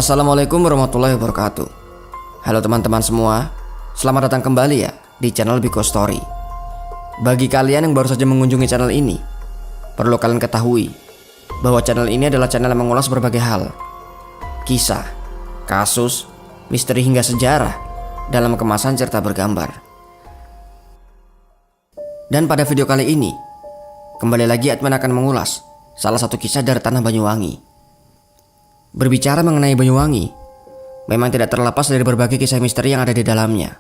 Assalamualaikum warahmatullahi wabarakatuh. Halo teman-teman semua, selamat datang kembali ya di channel Biko Story. Bagi kalian yang baru saja mengunjungi channel ini, perlu kalian ketahui bahwa channel ini adalah channel yang mengulas berbagai hal, kisah, kasus, misteri hingga sejarah dalam kemasan cerita bergambar. Dan pada video kali ini, kembali lagi admin akan mengulas salah satu kisah dari tanah Banyuwangi. Berbicara mengenai Banyuwangi, memang tidak terlepas dari berbagai kisah misteri yang ada di dalamnya.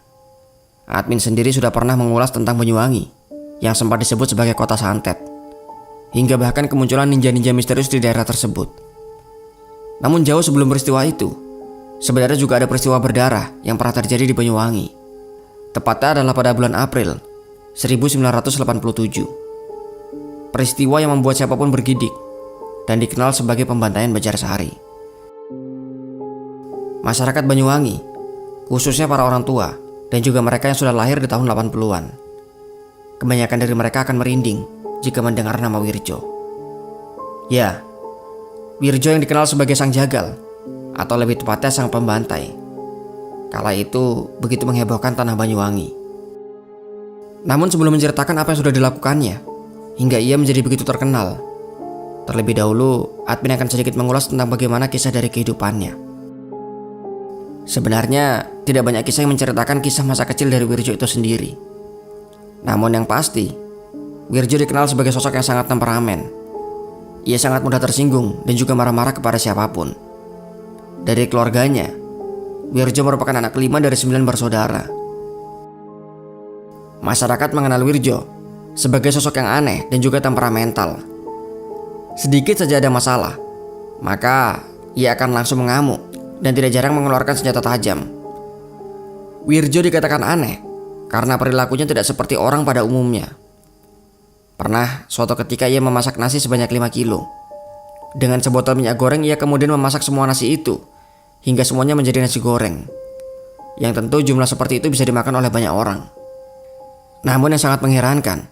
Admin sendiri sudah pernah mengulas tentang Banyuwangi yang sempat disebut sebagai kota santet, hingga bahkan kemunculan ninja-ninja misterius di daerah tersebut. Namun jauh sebelum peristiwa itu, sebenarnya juga ada peristiwa berdarah yang pernah terjadi di Banyuwangi. Tepatnya adalah pada bulan April 1987. Peristiwa yang membuat siapapun bergidik dan dikenal sebagai pembantaian Banjarsari. Masyarakat Banyuwangi, khususnya para orang tua dan juga mereka yang sudah lahir di tahun 80-an, kebanyakan dari mereka akan merinding jika mendengar nama Wirjo. Ya, Wirjo yang dikenal sebagai sang jagal, atau lebih tepatnya sang pembantai. Kala itu begitu menghebohkan tanah Banyuwangi. Namun sebelum menceritakan apa yang sudah dilakukannya hingga ia menjadi begitu terkenal, terlebih dahulu admin akan sedikit mengulas tentang bagaimana kisah dari kehidupannya. Sebenarnya tidak banyak kisah yang menceritakan kisah masa kecil dari Wirjo itu sendiri. Namun yang pasti, Wirjo dikenal sebagai sosok yang sangat temperamen. Ia sangat mudah tersinggung dan juga marah-marah kepada siapapun. Dari keluarganya, Wirjo merupakan anak kelima dari 9 bersaudara. Masyarakat mengenal Wirjo sebagai sosok yang aneh dan juga temperamental. Sedikit saja ada masalah, maka ia akan langsung mengamuk dan tidak jarang mengeluarkan senjata tajam. Wirjo dikatakan aneh karena perilakunya tidak seperti orang pada umumnya. Pernah suatu ketika ia memasak nasi sebanyak 5 kilo. Dengan sebotol minyak goreng ia kemudian memasak semua nasi itu hingga semuanya menjadi nasi goreng, yang tentu jumlah seperti itu bisa dimakan oleh banyak orang. Namun yang sangat mengherankan,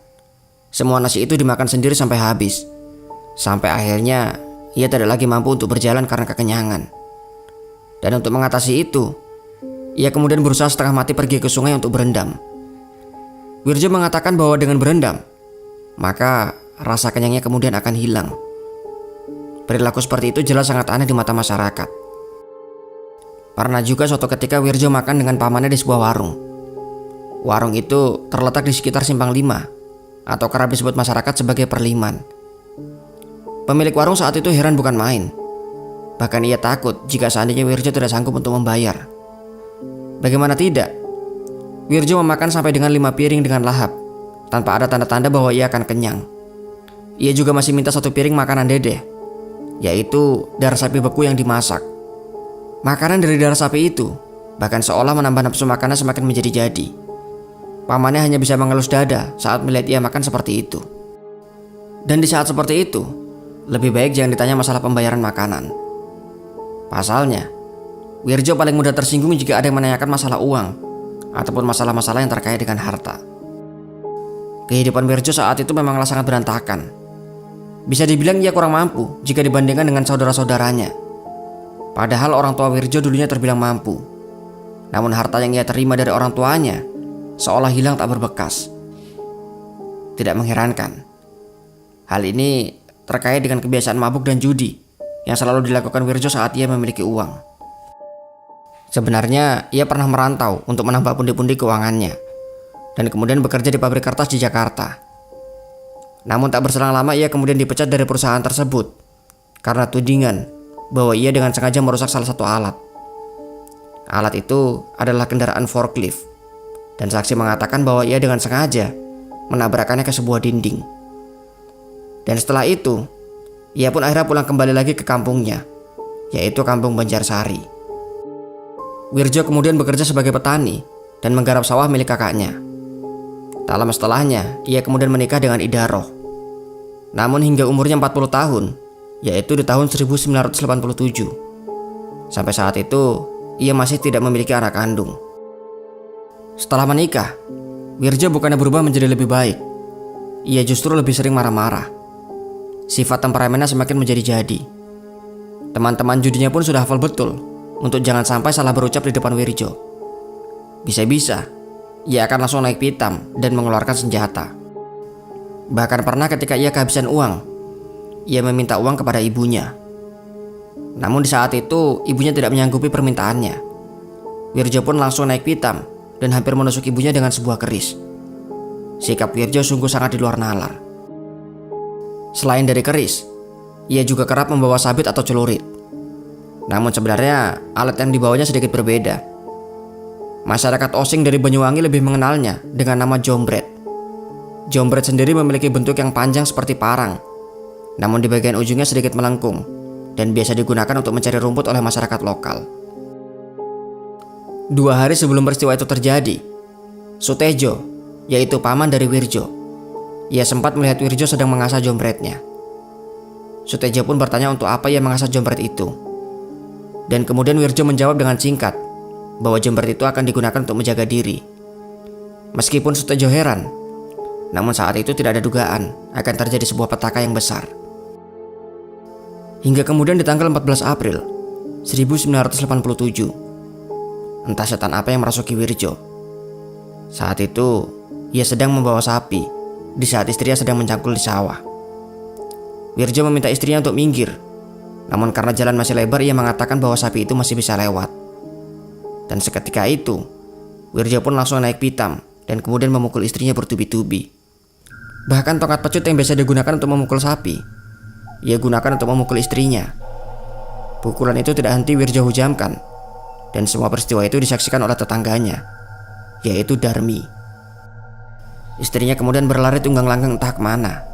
semua nasi itu dimakan sendiri sampai habis. Sampai akhirnya ia tidak lagi mampu untuk berjalan karena kekenyangan. Dan untuk mengatasi itu, ia kemudian berusaha setengah mati pergi ke sungai untuk berendam. Wirjo mengatakan bahwa dengan berendam, maka rasa kenyangnya kemudian akan hilang. Perilaku seperti itu jelas sangat aneh di mata masyarakat. Pernah juga suatu ketika Wirjo makan dengan pamannya di sebuah warung. Warung itu terletak di sekitar Simpang 5, atau kerap disebut masyarakat sebagai Perliman. Pemilik warung saat itu heran bukan main. Bahkan ia takut jika seandainya Wirjo tidak sanggup untuk membayar. Bagaimana tidak? Wirjo memakan sampai dengan 5 piring dengan lahap, tanpa ada tanda-tanda bahwa ia akan kenyang. Ia juga masih minta 1 piring makanan dedeh, yaitu darah sapi beku yang dimasak. Makanan dari darah sapi itu bahkan seolah menambah nafsu makannya semakin menjadi-jadi. Pamannya hanya bisa mengelus dada saat melihat ia makan seperti itu. Dan di saat seperti itu, lebih baik jangan ditanya masalah pembayaran makanan. Pasalnya, Wirjo paling mudah tersinggung jika ada yang menanyakan masalah uang ataupun masalah-masalah yang terkait dengan harta. Kehidupan Wirjo saat itu memanglah sangat berantakan. Bisa dibilang ia kurang mampu jika dibandingkan dengan saudara-saudaranya. Padahal orang tua Wirjo dulunya terbilang mampu. Namun harta yang ia terima dari orang tuanya seolah hilang tak berbekas. Tidak mengherankan. Hal ini terkait dengan kebiasaan mabuk dan judi yang selalu dilakukan Wirjo saat ia memiliki uang. Sebenarnya ia pernah merantau untuk menambah pundi-pundi keuangannya dan kemudian bekerja di pabrik kertas di Jakarta. Namun tak berselang lama ia kemudian dipecat dari perusahaan tersebut karena tudingan bahwa ia dengan sengaja merusak salah satu alat. Alat itu adalah kendaraan forklift, dan saksi mengatakan bahwa ia dengan sengaja menabrakannya ke sebuah dinding. Dan setelah itu, ia pun akhirnya pulang kembali lagi ke kampungnya, yaitu kampung Banjarsari. Wirjo kemudian bekerja sebagai petani dan menggarap sawah milik kakaknya. Tak lama setelahnya, ia kemudian menikah dengan Idaroh. Namun hingga umurnya 40 tahun, yaitu di tahun 1987. Sampai saat itu, ia masih tidak memiliki anak kandung. Setelah menikah, Wirjo bukannya berubah menjadi lebih baik. Ia justru lebih sering marah-marah. Sifat temperamennya semakin menjadi-jadi. Teman-teman judinya pun sudah hafal betul untuk jangan sampai salah berucap di depan Wirjo. Bisa-bisa ia akan langsung naik pitam dan mengeluarkan senjata. Bahkan pernah ketika ia kehabisan uang, ia meminta uang kepada ibunya. Namun di saat itu ibunya tidak menyanggupi permintaannya. Wirjo pun langsung naik pitam dan hampir menusuk ibunya dengan sebuah keris. Sikap Wirjo sungguh sangat di luar nalar. Selain dari keris, ia juga kerap membawa sabit atau celurit. Namun sebenarnya alat yang dibawanya sedikit berbeda. Masyarakat Osing dari Banyuwangi lebih mengenalnya dengan nama jombret. Jombret sendiri memiliki bentuk yang panjang seperti parang, namun di bagian ujungnya sedikit melengkung dan biasa digunakan untuk mencari rumput oleh masyarakat lokal. 2 hari sebelum peristiwa itu terjadi, Sutejo, yaitu paman dari Wirjo, ia sempat melihat Wirjo sedang mengasah jombretnya. Sutejo pun bertanya untuk apa ia mengasah jombret itu. Dan kemudian Wirjo menjawab dengan singkat bahwa jombret itu akan digunakan untuk menjaga diri. Meskipun Sutejo heran, namun saat itu tidak ada dugaan akan terjadi sebuah petaka yang besar. Hingga kemudian di tanggal 14 April 1987, entah setan apa yang merasuki Wirjo. Saat itu ia sedang membawa sapi di saat istrinya sedang mencangkul di sawah. Wirjo meminta istrinya untuk minggir, namun karena jalan masih lebar ia mengatakan bahwa sapi itu masih bisa lewat. Dan seketika itu Wirjo pun langsung naik pitam dan kemudian memukul istrinya bertubi-tubi. Bahkan tongkat pecut yang biasa digunakan untuk memukul sapi, ia gunakan untuk memukul istrinya. Pukulan itu tidak henti Wirjo hujamkan, dan semua peristiwa itu disaksikan oleh tetangganya, yaitu Darmi. Istrinya kemudian berlari tunggang-langgang entah kemana.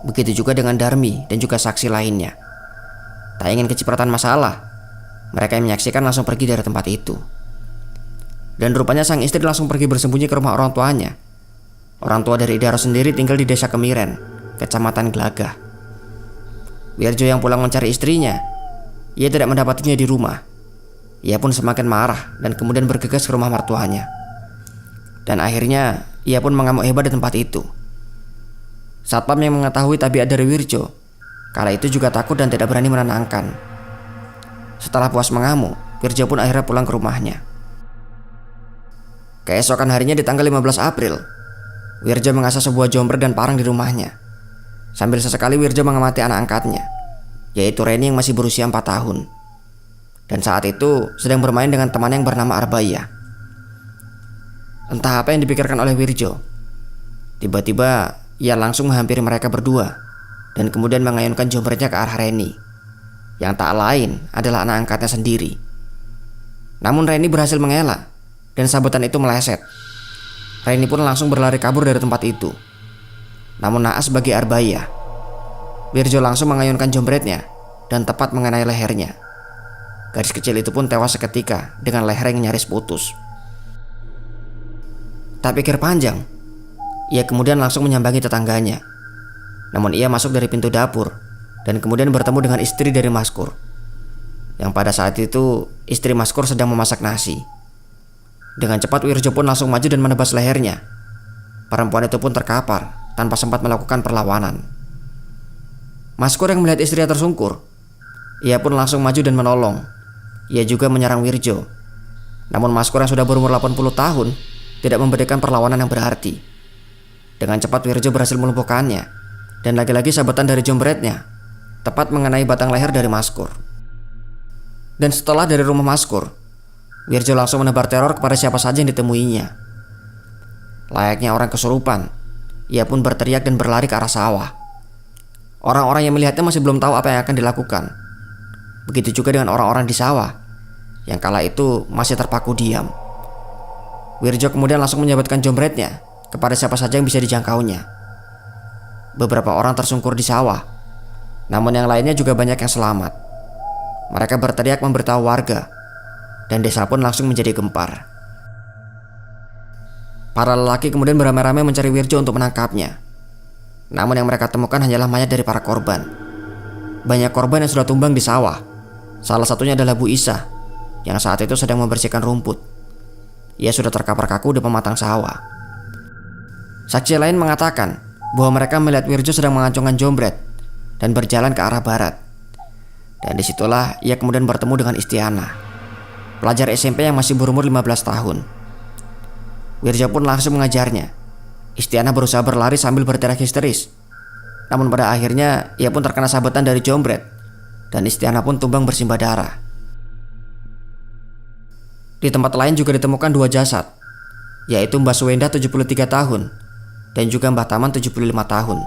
Begitu juga dengan Darmi dan juga saksi lainnya. Tak ingin kecipratan masalah, mereka yang menyaksikan langsung pergi dari tempat itu. Dan rupanya sang istri langsung pergi bersembunyi ke rumah orang tuanya. Orang tua dari Idaro sendiri tinggal di desa Kemiren, kecamatan Glagah. Wirjo yang pulang mencari istrinya, ia tidak mendapatinya di rumah. Ia pun semakin marah dan kemudian bergegas ke rumah mertuanya. Dan akhirnya ia pun mengamuk hebat di tempat itu. Satpam yang mengetahui tabiat dari Wirjo kala itu juga takut dan tidak berani menenangkan. Setelah puas mengamuk, Wirjo pun akhirnya pulang ke rumahnya. Keesokan harinya di tanggal 15 April, Wirjo mengasah sebuah jombret dan parang di rumahnya. Sambil sesekali Wirjo mengamati anak angkatnya, yaitu Reni yang masih berusia 4 tahun. Dan saat itu sedang bermain dengan teman yang bernama Arbaya. Entah apa yang dipikirkan oleh Wirjo, tiba-tiba ia langsung menghampiri mereka berdua dan kemudian mengayunkan jombretnya ke arah Reni, yang tak lain adalah anak angkatnya sendiri. Namun Reni berhasil mengelak dan sabetan itu meleset. Reni pun langsung berlari kabur dari tempat itu. Namun naas bagi Arbaya, Wirjo langsung mengayunkan jombretnya dan tepat mengenai lehernya. Gadis kecil itu pun tewas seketika dengan leher yang nyaris putus. Tak pikir panjang, ia kemudian langsung menyambangi tetangganya. Namun ia masuk dari pintu dapur dan kemudian bertemu dengan istri dari Maskur, yang pada saat itu istri Maskur sedang memasak nasi. Dengan cepat Wirjo pun langsung maju dan menebas lehernya. Perempuan itu pun terkapar tanpa sempat melakukan perlawanan. Maskur yang melihat istrinya tersungkur, ia pun langsung maju dan menolong. Ia juga menyerang Wirjo. Namun Maskur yang sudah berumur 80 tahun tidak memberikan perlawanan yang berarti. Dengan cepat Wirjo berhasil melumpuhkannya, dan lagi-lagi sabetan dari jombretnya tepat mengenai batang leher dari Maskur. Dan setelah dari rumah Maskur, Wirjo langsung menebar teror kepada siapa saja yang ditemuinya. Layaknya orang kesurupan, ia pun berteriak dan berlari ke arah sawah. Orang-orang yang melihatnya masih belum tahu apa yang akan dilakukan. Begitu juga dengan orang-orang di sawah, yang kala itu masih terpaku diam. Wirjo kemudian langsung menyabatkan jombretnya kepada siapa saja yang bisa dijangkaunya. Beberapa orang tersungkur di sawah, namun yang lainnya juga banyak yang selamat. Mereka berteriak memberitahu warga, dan desa pun langsung menjadi gempar. Para lelaki kemudian beramai-ramai mencari Wirjo untuk menangkapnya. Namun yang mereka temukan hanyalah mayat dari para korban. Banyak korban yang sudah tumbang di sawah. Salah satunya adalah Bu Isa, yang saat itu sedang membersihkan rumput. Ia sudah terkapar kaku di pematang sawah. Saksi lain mengatakan bahwa mereka melihat Wirjo sedang mengacungkan jombret dan berjalan ke arah barat. Dan disitulah ia kemudian bertemu dengan Istiana. pelajar SMP yang masih berumur 15 tahun. Wirjo pun langsung mengajarnya. Istiana berusaha berlari sambil berteriak histeris. Namun pada akhirnya ia pun terkena sabetan dari Jombret dan Istiana pun tumbang bersimbah darah. Di tempat lain juga ditemukan 2 jasad, yaitu Mbah Suwenda 73 tahun dan juga Mbah Taman 75 tahun.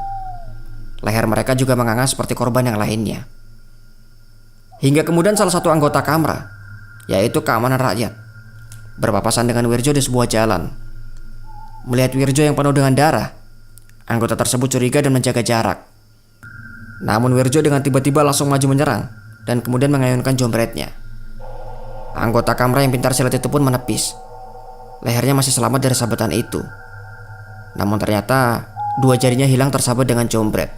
Leher mereka juga menganga seperti korban yang lainnya. Hingga kemudian salah satu anggota Kamra, yaitu Keamanan Rakyat, berpapasan dengan Wirjo di sebuah jalan. Melihat Wirjo yang penuh dengan darah, anggota tersebut curiga dan menjaga jarak. Namun Wirjo dengan tiba-tiba langsung maju menyerang dan kemudian mengayunkan Jombretnya. Anggota Kamra yang pintar silat itu pun menepis. Lehernya masih selamat dari sabetan itu. Namun ternyata 2 jarinya hilang tersabet dengan Jombret.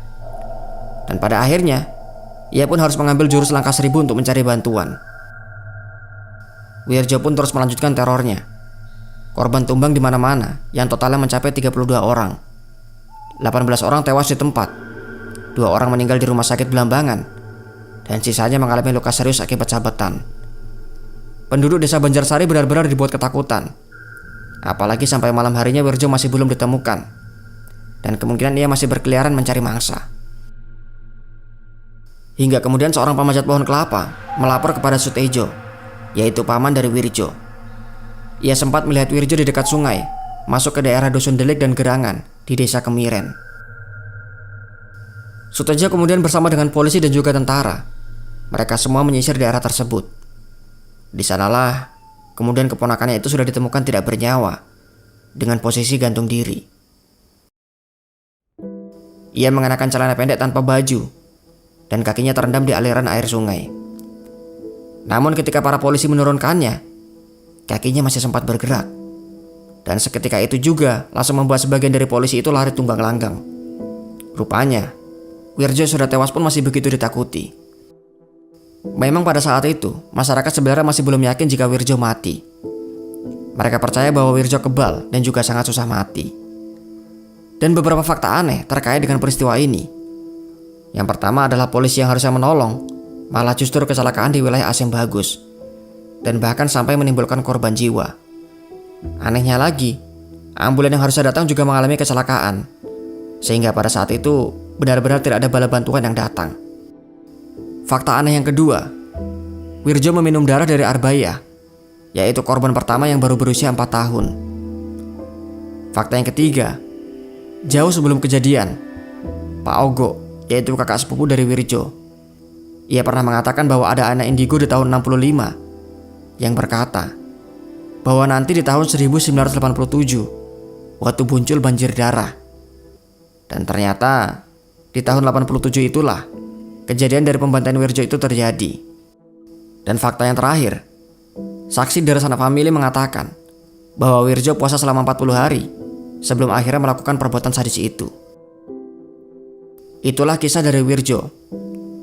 Dan pada akhirnya ia pun harus mengambil jurus langkah 1000 untuk mencari bantuan. Wirjo pun terus melanjutkan terornya. Korban tumbang di mana-mana yang totalnya mencapai 32 orang. 18 orang tewas di tempat, 2 orang meninggal di rumah sakit Belambangan, dan sisanya mengalami luka serius akibat sabetan. Penduduk desa Banjarsari benar-benar dibuat ketakutan. Apalagi sampai malam harinya Wirjo masih belum ditemukan, dan kemungkinan ia masih berkeliaran mencari mangsa. Hingga kemudian seorang pemanjat pohon kelapa melapor kepada Sutejo, yaitu paman dari Wirjo. Ia sempat melihat Wirjo di dekat sungai, masuk ke daerah Dusun Delik dan Gerangan di desa Kemiren. Sutejo kemudian bersama dengan polisi dan juga tentara. Mereka semua menyisir daerah tersebut. Di sanalah kemudian keponakannya itu sudah ditemukan tidak bernyawa, dengan posisi gantung diri. Ia mengenakan celana pendek tanpa baju, dan kakinya terendam di aliran air sungai. Namun ketika para polisi menurunkannya, kakinya masih sempat bergerak. Dan seketika itu juga langsung membuat sebagian dari polisi itu lari tunggang langgang. Rupanya Wirjo sudah tewas pun masih begitu ditakuti. Memang pada saat itu masyarakat sebenarnya masih belum yakin jika Wirjo mati. Mereka percaya bahwa Wirjo kebal dan juga sangat susah mati. Dan beberapa fakta aneh terkait dengan peristiwa ini. Yang pertama adalah polisi yang harusnya menolong malah justru kecelakaan di wilayah Asem Bagus, dan bahkan sampai menimbulkan korban jiwa. Anehnya lagi, ambulan yang harusnya datang juga mengalami kecelakaan, sehingga pada saat itu benar-benar tidak ada bala bantuan yang datang. Fakta aneh yang kedua, Wirjo meminum darah dari Arbaya, yaitu korban pertama yang baru berusia 4 tahun. Fakta yang ketiga, jauh sebelum kejadian, Pak Ogo, yaitu kakak sepupu dari Wirjo, ia pernah mengatakan bahwa ada anak indigo di tahun 65 yang berkata bahwa nanti di tahun 1987 waktu muncul banjir darah. Dan ternyata di tahun 87 itulah kejadian dari pembantaian Wirjo itu terjadi. Dan fakta yang terakhir, saksi dari sanak famili mengatakan bahwa Wirjo puasa selama 40 hari sebelum akhirnya melakukan perbuatan sadis itu. Itulah kisah dari Wirjo.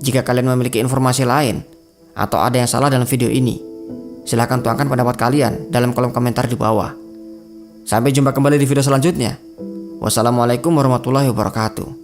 Jika kalian memiliki informasi lain atau ada yang salah dalam video ini, silahkan tuangkan pendapat kalian dalam kolom komentar di bawah. Sampai jumpa kembali di video selanjutnya. Wassalamualaikum warahmatullahi wabarakatuh.